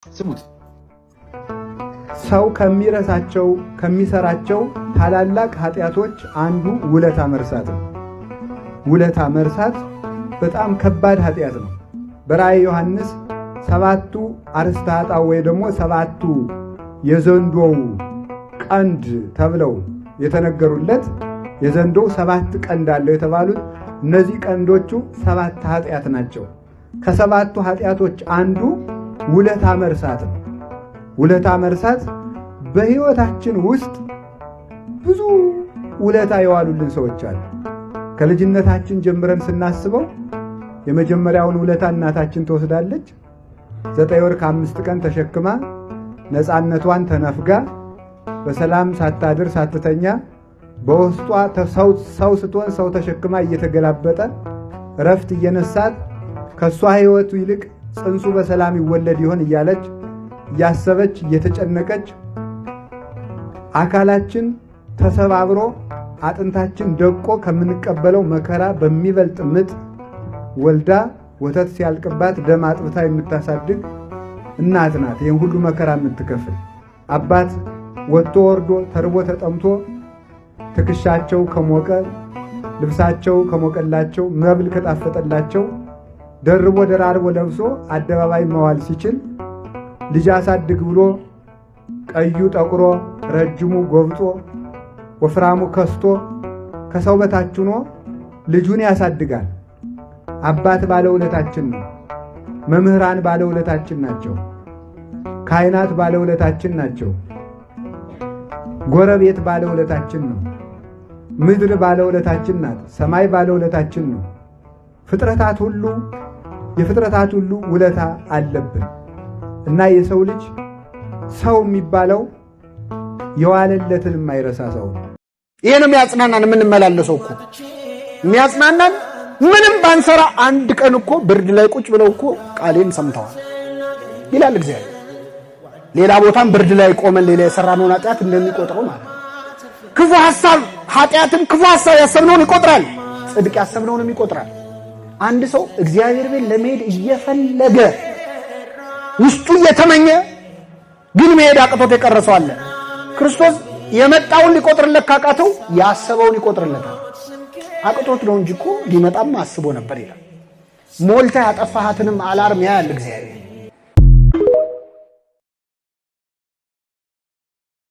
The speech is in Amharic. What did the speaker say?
ስሙት። ሰው ከሚሰራቸው ታላላቅ ኃጢያቶች አንዱ ውለታ መርሳት ነው። ውለታ መርሳት በጣም ከባድ ኃጢያት ነው። በራእየ ዮሐንስ ሰባቱ አርእስተ ኃጣውእ ወይ ደግሞ ሰባቱ የዘንዶው ቀንድ ተብለው የተነገሩለት የዘንዶው ሰባት ቀንድ አለው የተባሉት እነዚህ ቀንዶቹ ሰባት ኃጢያት ናቸው። ከሰባቱ ኃጢያቶች አንዱ ውለታ መርሳት ነው። ውለታ መርሳት በሕይወታችን ውስጥ ብዙ ውለታ የዋሉልን ሰዎች አሉ። ከልጅነታችን ጀምረን ስናስበው የመጀመሪያውን ውለታ እናታችን ትወስዳለች። 9 ወር ከ5 ቀን ተሸክማ ነፃነቷን ተነፍጋ በሰላም ሳታድር ሳትተኛ በውስጧ ሰው ስትሆን ሰው ተሸክማ እየተገላበጠ ረፍት እየነሳት ከሷ ሕይወቱ ይልቅ ጽንሱ በሰላም ይወለድ ይሆን እያለች እያሰበች እየተጨነቀች አካላችን ተሰባብሮ አጥንታችን ደቆ ከምንቀበለው መከራ በሚበልጥ ምጥ ወልዳ ወተት ሲያልቅባት ደም አጥብታ የምታሳድግ እናት ናት። ይህን ሁሉ መከራ የምትከፍል አባት ወጥቶ ወርዶ ተርቦ ተጠምቶ ትከሻቸው ከሞቀ ልብሳቸው ከሞቀላቸው መብል ከጣፈጠላቸው ደርቦ ደራርቦ ለብሶ አደባባይ መዋል ሲችል ልጅ አሳድግ ብሎ ቀዩ ጠቁሮ ረጅሙ ጎብጦ ወፍራሙ ከስቶ ከሰው በታች ሆኖ ልጁን ያሳድጋል። አባት ባለውለታችን ነው። መምህራን ባለውለታችን ናቸው። ካህናት ባለውለታችን ናቸው። ጎረቤት ባለውለታችን ነው። ምድር ባለውለታችን ናት። ሰማይ ባለውለታችን ነው። የፍጥረታት ሁሉ ውለታ አለብን እና የሰው ልጅ ሰው የሚባለው የዋለለትን የማይረሳ ሰው ነው። ይሄ ነው የሚያጽናናን። የምንመላለሰው እኮ የሚያጽናናን ምንም ባንሰራ አንድ ቀን እኮ ብርድ ላይ ቁጭ ብለው እኮ ቃሌን ሰምተዋል ይላል እግዚአብሔር። ሌላ ቦታም ብርድ ላይ ቆመን ሌላ የሰራነውን ኃጢአት እንደሚቆጥረው ማለት ክፉ ሐሳብ ኃጢአትን ክፉ ሐሳብ ያሰብነውን ይቆጥራል፣ ጽድቅ ያሰብነውንም ይቆጥራል። አንድ ሰው እግዚአብሔር ቤት ለመሄድ እየፈለገ ውስጡ እየተመኘ ግን መሄድ አቅቶት የቀረሰው አለ። ክርስቶስ የመጣውን ሊቆጥርለት ካቃተው ያሰበውን ይቆጥርለታል። አቅቶት ነው እንጂ እኮ ሊመጣም አስቦ ነበር ይላል። ሞልታ ያጠፋሃትንም አላርም ያያል እግዚአብሔር።